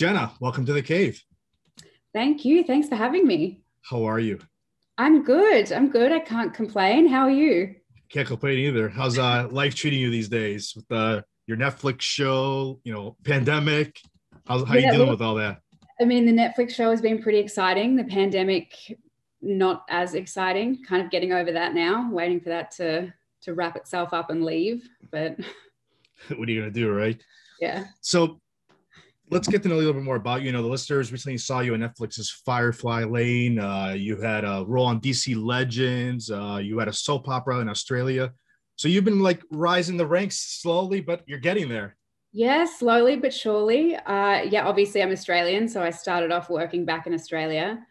Jenna, welcome to the cave. Thank you. Thanks for having me. How are you? I'm good. I can't complain. How are you? Can't complain either. How's life treating you these days with your Netflix show, pandemic? How you dealing with all that? I mean, the Netflix show has been pretty exciting. The pandemic, not as exciting. Kind of getting over that now, waiting for that to wrap itself up and leave. But what are you going to do, right? Yeah. So let's get to know a little bit more about you. The listeners recently saw you on Netflix's Firefly Lane. You had a role on DC Legends. You had a soap opera in Australia. So you've been like rising the ranks slowly, but you're getting there. Yeah, slowly but surely. Obviously I'm Australian, so I started off working back in Australia,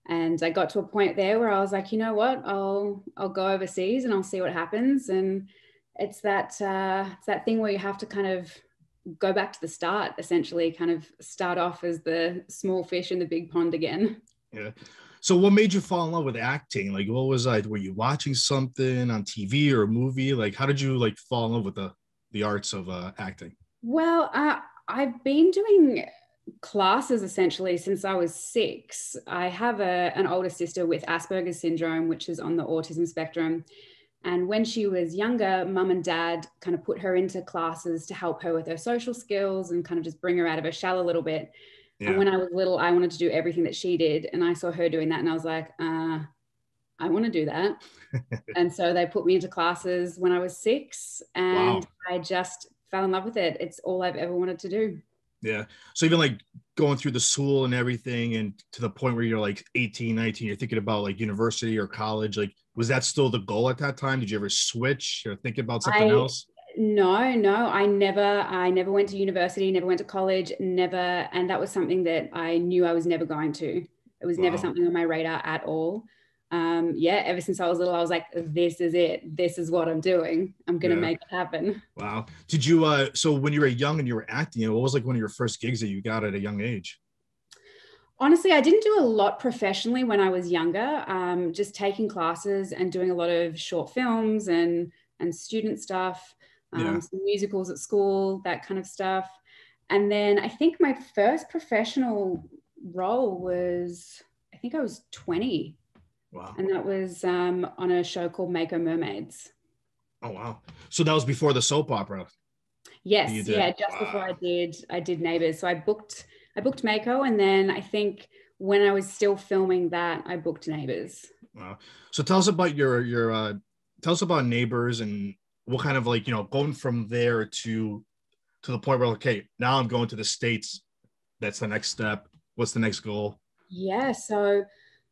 and I got to a point there where I was like, you know what, I'll go overseas and I'll see what happens. And it's that thing where you have to kind of go back to the start, essentially, kind of start off as the small fish in the big pond again. Yeah. So what made you fall in love with acting? Like, what was were you watching something on TV or a movie? Like, how did you fall in love with the arts of acting? Well, I've been doing classes essentially since I was 6. I have an older sister with Asperger's syndrome, which is on the autism spectrum. And when she was younger, mum and dad kind of put her into classes to help her with her social skills and kind of just bring her out of her shell a little bit. Yeah. And when I was little, I wanted to do everything that she did. And I saw her doing that and I was like, I want to do that. And so they put me into classes when I was 6, and wow. I just fell in love with it. It's all I've ever wanted to do. Yeah. So even going through the school and everything, and to the point where you're 18, 19, you're thinking about university or college, was that still the goal at that time? Did you ever switch or think about something else? No, I never went to university, never went to college, never. And that was something that I knew I was never going to. It was never something on my radar at all. Ever since I was little, I was like, this is it. This is what I'm doing. I'm going to make it happen. Wow. Did you, so when you were young and you were acting, what was one of your first gigs that you got at a young age? Honestly, I didn't do a lot professionally when I was younger, just taking classes and doing a lot of short films and student stuff, some musicals at school, that kind of stuff. And then I think my first professional role was, I think I was 20. Wow. And that was on a show called Mako Mermaids. Oh, wow. So that was before the soap opera? Yes. Yeah. Just before I did Neighbours. So I booked Mako, and then I think when I was still filming that, I booked Neighbours. Wow. So tell us about tell us about Neighbours and what kind of going from there to the point where, okay, now I'm going to the States. That's the next step. What's the next goal? Yeah. So,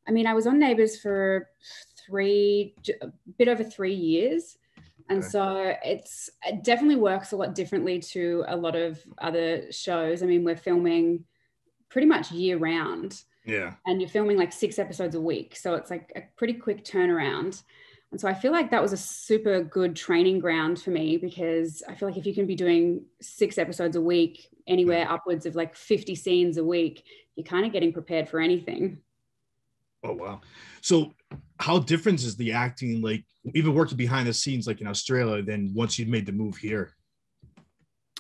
I mean, I was on Neighbours for a bit over 3 years. And so it definitely works a lot differently to a lot of other shows. I mean, we're filming pretty much year round. Yeah. And you're filming 6 episodes a week. So it's a pretty quick turnaround. And so I feel like that was a super good training ground for me, because I feel like if you can be doing 6 episodes a week, anywhere upwards of 50 scenes a week, you're kind of getting prepared for anything. Oh, wow. So how different is the acting, even working behind the scenes, in Australia, than once you'd made the move here?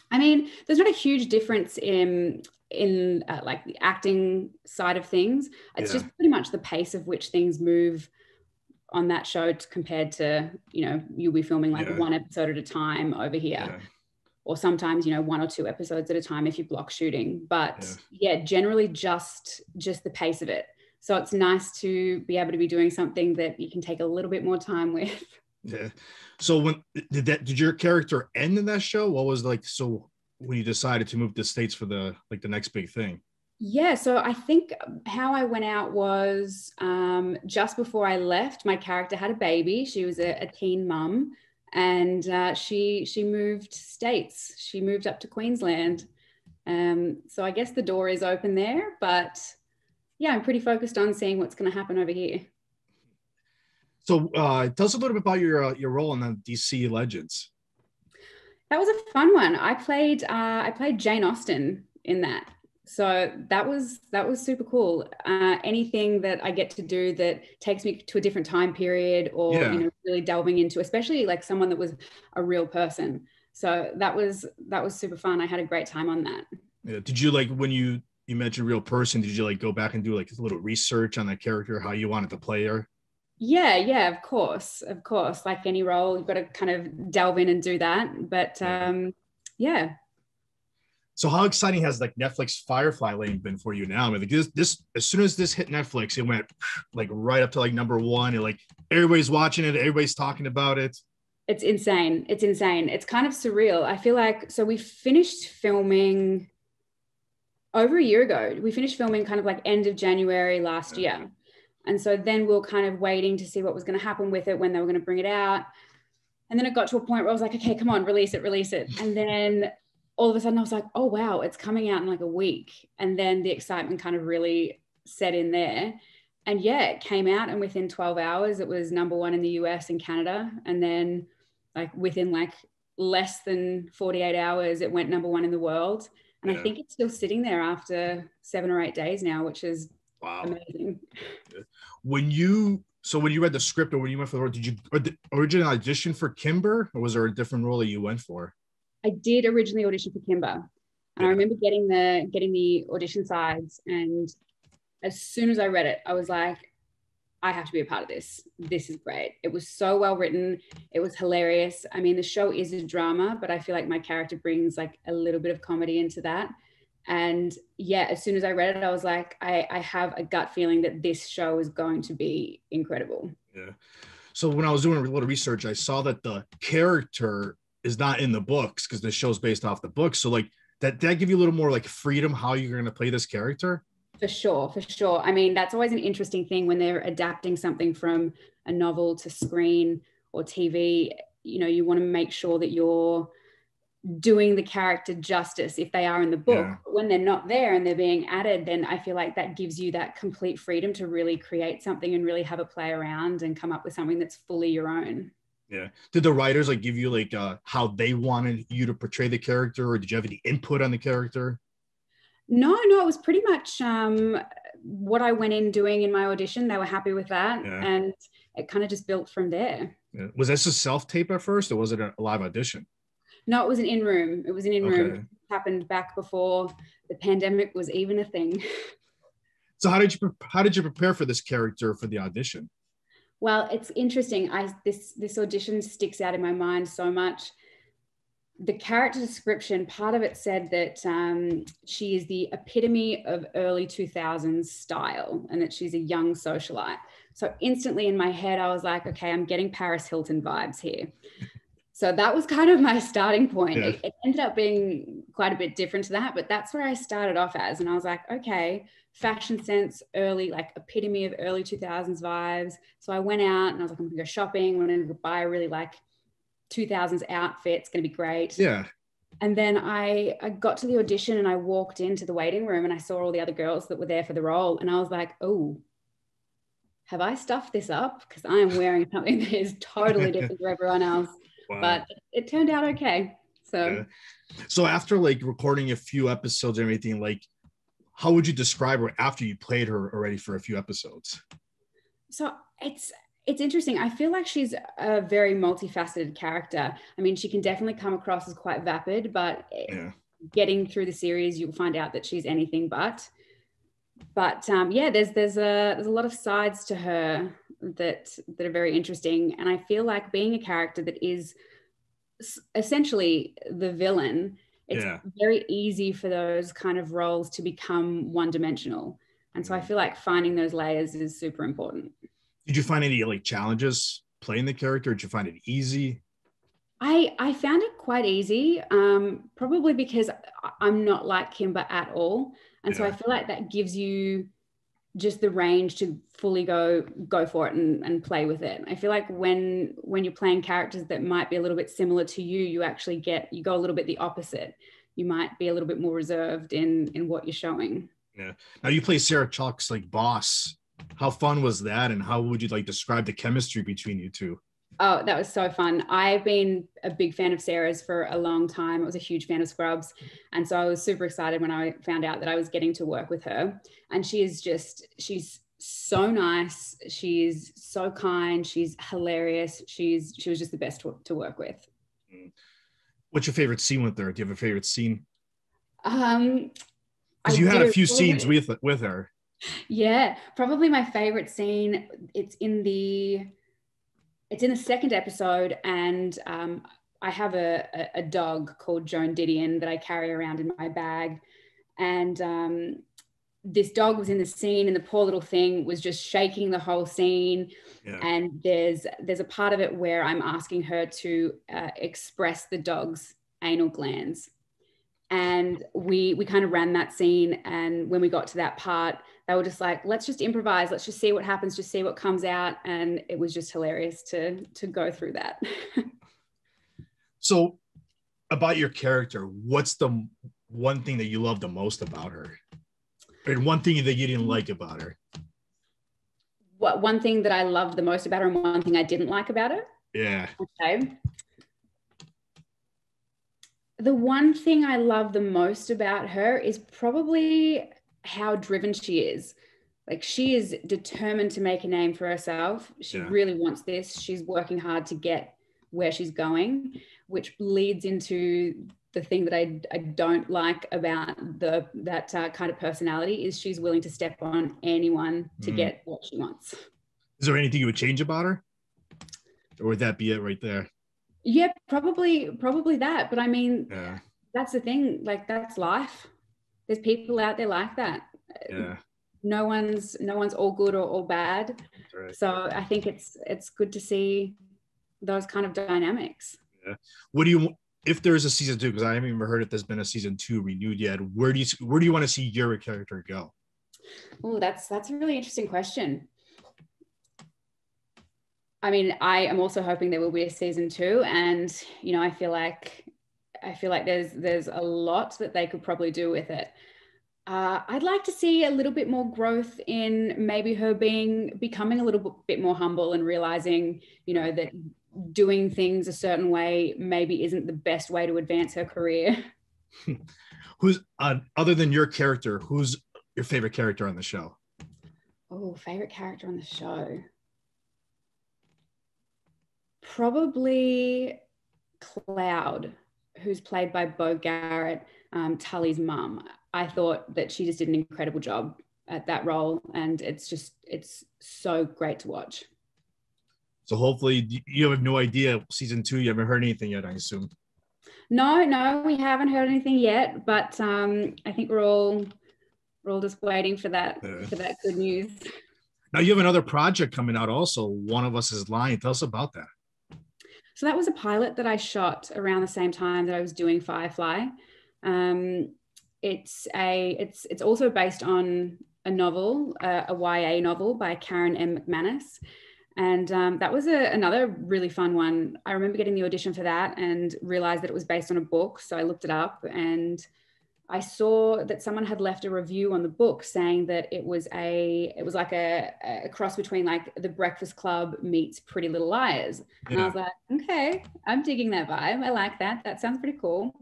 I mean, there's not a huge difference in the acting side of things. It's just pretty much the pace of which things move on that show compared to, you'll be filming one episode at a time over here. Yeah. Or sometimes, 1 or 2 episodes at a time if you block shooting. But generally just the pace of it. So it's nice to be able to be doing something that you can take a little bit more time with. Yeah. So when did your character end in that show? What was so when you decided to move to the States for the next big thing? Yeah. So I think how I went out was just before I left, my character had a baby. She was a teen mum, and she moved states. She moved up to Queensland. So I guess the door is open there, but yeah, I'm pretty focused on seeing what's going to happen over here. So tell us a little bit about your role in the DC Legends. That was a fun one. I played Jane Austen in that. So that was super cool. Anything that I get to do that takes me to a different time period, or really delving into, especially someone that was a real person. So that was super fun. I had a great time on that. Yeah. Did you when you you mentioned real person. Did you like go back and do like a little research on that character, how you wanted to play her? Yeah, of course. Of course. Like any role, you've got to kind of delve in and do that. But yeah. So how exciting has like Netflix Firefly Lane been for you now? I mean, like this as soon as this hit Netflix, it went like right up to like number one, and like everybody's watching it, everybody's talking about it. It's insane. It's insane. It's kind of surreal. I feel like, so we finished filming over a year ago. We finished filming kind of like end of January last year. And so then we were kind of waiting to see what was going to happen with it, when they were going to bring it out. And then it got to a point where I was like, okay, come on, release it. And then all of a sudden I was like, oh, wow, it's coming out in like a week. And then the excitement kind of really set in there. And yeah, it came out, and within 12 hours, it was number one in the US and Canada. And then like within like less than 48 hours, it went number one in the world. And I think it's still sitting there after 7 or 8 days now, which is amazing. When you read the script, or when you went for the role, did you originally audition for Kimber, or was there a different role that you went for? I did originally audition for Kimber, and I remember getting the audition sides, and as soon as I read it, I was like, I have to be a part of this. This is great. It was so well written. It was hilarious. I mean, the show is a drama, but I feel like my character brings like a little bit of comedy into that. And yeah, as soon as I read it, I was like, I have a gut feeling that this show is going to be incredible. Yeah. So when I was doing a little research, I saw that the character is not in the books because the show's based off the books. So like that give you a little more like freedom how you're going to play this character? For sure. I mean, that's always an interesting thing when they're adapting something from a novel to screen or TV. You know, you want to make sure that you're doing the character justice if they are in the book. Yeah. But when they're not there and they're being added, then I feel like that gives you that complete freedom to really create something and really have a play around and come up with something that's fully your own. Yeah. Did the writers like give you like how they wanted you to portray the character, or did you have any input on the character? No, it was pretty much what I went in doing in my audition. They were happy with that. Yeah. And it kind of just built from there. Yeah. Was this a self-tape at first, or was it a live audition? No, it was an in-room. It was an in-room. Okay. It happened back before the pandemic was even a thing. So how did you prepare for this character for the audition? Well, it's interesting. This audition sticks out in my mind so much. The character description, part of it said that she is the epitome of early 2000s style, and that she's a young socialite. So instantly in my head, I was like, okay, I'm getting Paris Hilton vibes here. So that was kind of my starting point. Yeah. It ended up being quite a bit different to that, but that's where I started off as. And I was like, okay, fashion sense, early, like epitome of early 2000s vibes. So I went out and I was like, I'm gonna go shopping. I'm gonna buy really like 2000s outfit. It's going to be great. Yeah. And then I got to the audition and I walked into the waiting room and I saw all the other girls that were there for the role. And I was like, oh, have I stuffed this up? Because I am wearing something that is totally different from everyone else. Wow. But it turned out okay. So after like recording a few episodes and everything, like how would you describe her after you played her already for a few episodes? So it's interesting. I feel like she's a very multifaceted character. I mean, she can definitely come across as quite vapid, but getting through the series, you'll find out that she's anything but. But yeah, there's a lot of sides to her that are very interesting. And I feel like being a character that is essentially the villain, it's very easy for those kind of roles to become one-dimensional. And so I feel like finding those layers is super important. Did you find any like challenges playing the character? Did you find it easy? I found it quite easy, probably because I'm not like Kimber at all. And so I feel like that gives you just the range to fully go for it and play with it. I feel like when you're playing characters that might be a little bit similar to you, you go a little bit the opposite. You might be a little bit more reserved in what you're showing. Yeah. Now you play Sarah Chalke's like boss. How fun was that? And how would you like describe the chemistry between you two? Oh, that was so fun. I've been a big fan of Sarah's for a long time. I was a huge fan of Scrubs. And so I was super excited when I found out that I was getting to work with her. And she's so nice. She's so kind. She's hilarious. She was just the best to work with. What's your favorite scene with her? Do you have a favorite scene? Because you had a few scenes with her. Yeah, probably my favorite scene. It's in the second episode, and I have a dog called Joan Didion that I carry around in my bag, and this dog was in the scene, and the poor little thing was just shaking the whole scene. Yeah. And there's a part of it where I'm asking her to express the dog's anal glands, and we kind of ran that scene. And when we got to that part, they were just like, let's just improvise, let's just see what happens, just see what comes out. And it was just hilarious to go through that. So about your character, what's the one thing that you love the most about her? And one thing that you didn't like about her? What one thing that I loved the most about her and one thing I didn't like about her? Yeah. Okay. The one thing I love the most about her is probably how driven she is. Like, she is determined to make a name for herself. She really wants this. She's working hard to get where she's going, which leads into the thing that I don't like about that kind of personality is she's willing to step on anyone to get what she wants. Is there anything you would change about her? Or would that be it right there? Yeah, probably that. But I mean, that's the thing. Like, that's life. There's people out there like that. Yeah. No one's all good or all bad. Right. So I think it's good to see those kind of dynamics. Yeah. What do you, if there's a season 2, because I haven't even heard if there's been a season 2 renewed yet, where do you want to see your character go? Oh, that's a really interesting question. I mean, I am also hoping there will be a season 2, and you know, I feel like there's a lot that they could probably do with it. I'd like to see a little bit more growth in maybe her becoming a little bit more humble and realizing, you know, that doing things a certain way maybe isn't the best way to advance her career. Who's other than your character, who's your favorite character on the show? Oh, favorite character on the show. Probably Cloud, who's played by Bo Garrett, Tully's mum. I thought that she just did an incredible job at that role, and it's so great to watch. So hopefully you have no idea season 2. You haven't heard anything yet, I assume. No, we haven't heard anything yet, but I think we're all just waiting for that good news. Now you have another project coming out also. One of Us Is Lying. Tell us about that. So that was a pilot that I shot around the same time that I was doing Firefly. It's also based on a novel, a YA novel by Karen M. McManus. And that was another really fun one. I remember getting the audition for that and realized that it was based on a book. So I looked it up and I saw that someone had left a review on the book saying that it was like a cross between like The Breakfast Club meets Pretty Little Liars. And I was like, okay, I'm digging that vibe. I like that. That sounds pretty cool.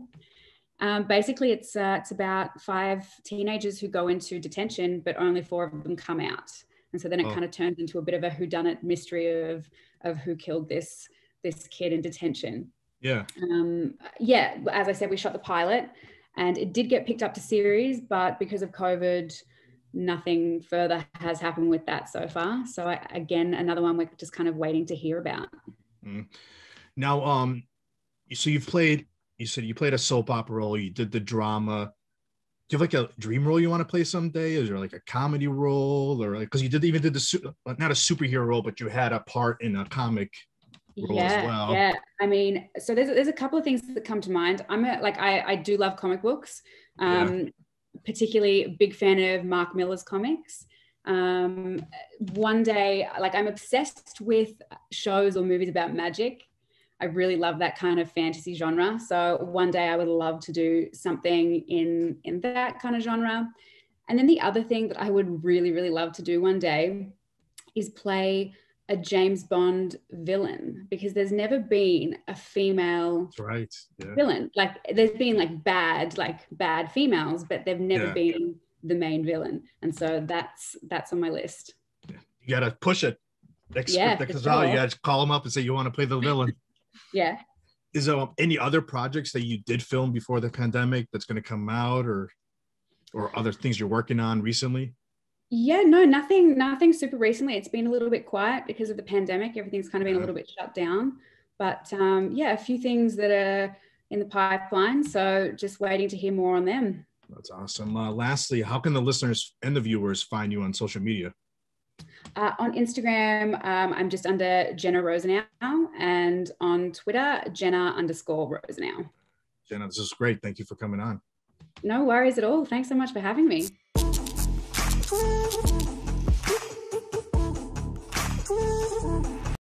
Basically, it's about 5 teenagers who go into detention, but only 4 of them come out. And so then it kind of turns into a bit of a whodunit mystery of who killed this kid in detention. Yeah. As I said, we shot the pilot and it did get picked up to series, but because of COVID, nothing further has happened with that so far. So again, another one we're just kind of waiting to hear about. Now, so you said you played a soap opera role, you did the drama. Do you have like a dream role you want to play someday? Is there like a comedy role, or like, because you did the not a superhero role, but you had a part in a comic role as well? Yeah. I mean, so there's a couple of things that come to mind. I do love comic books, particularly a big fan of Mark Millar's comics. One day, like, I'm obsessed with shows or movies about magic. I really love that kind of fantasy genre. So one day I would love to do something in that kind of genre. And then the other thing that I would really, really love to do one day is play a James Bond villain, because there's never been a female villain. Like, there's been like bad females, but they've never been the main villain. And so that's on my list. Yeah. You got to push it. Next script that comes out, you got to call them up and say you want to play the villain. Yeah. Is there any other projects that you did film before the pandemic that's going to come out, or? or other things you're working on recently? Yeah, no, nothing super recently. It's been a little bit quiet because of the pandemic. Everything's kind of been a little bit shut down. But yeah, a few things that are in the pipeline. So just waiting to hear more on them. That's awesome. Lastly, how can the listeners and the viewers find you on social media? On Instagram, I'm just under Jenna Rosenow, and on Twitter, Jenna_Rosenow. Jenna, this is great. Thank you for coming on. No worries at all. Thanks so much for having me.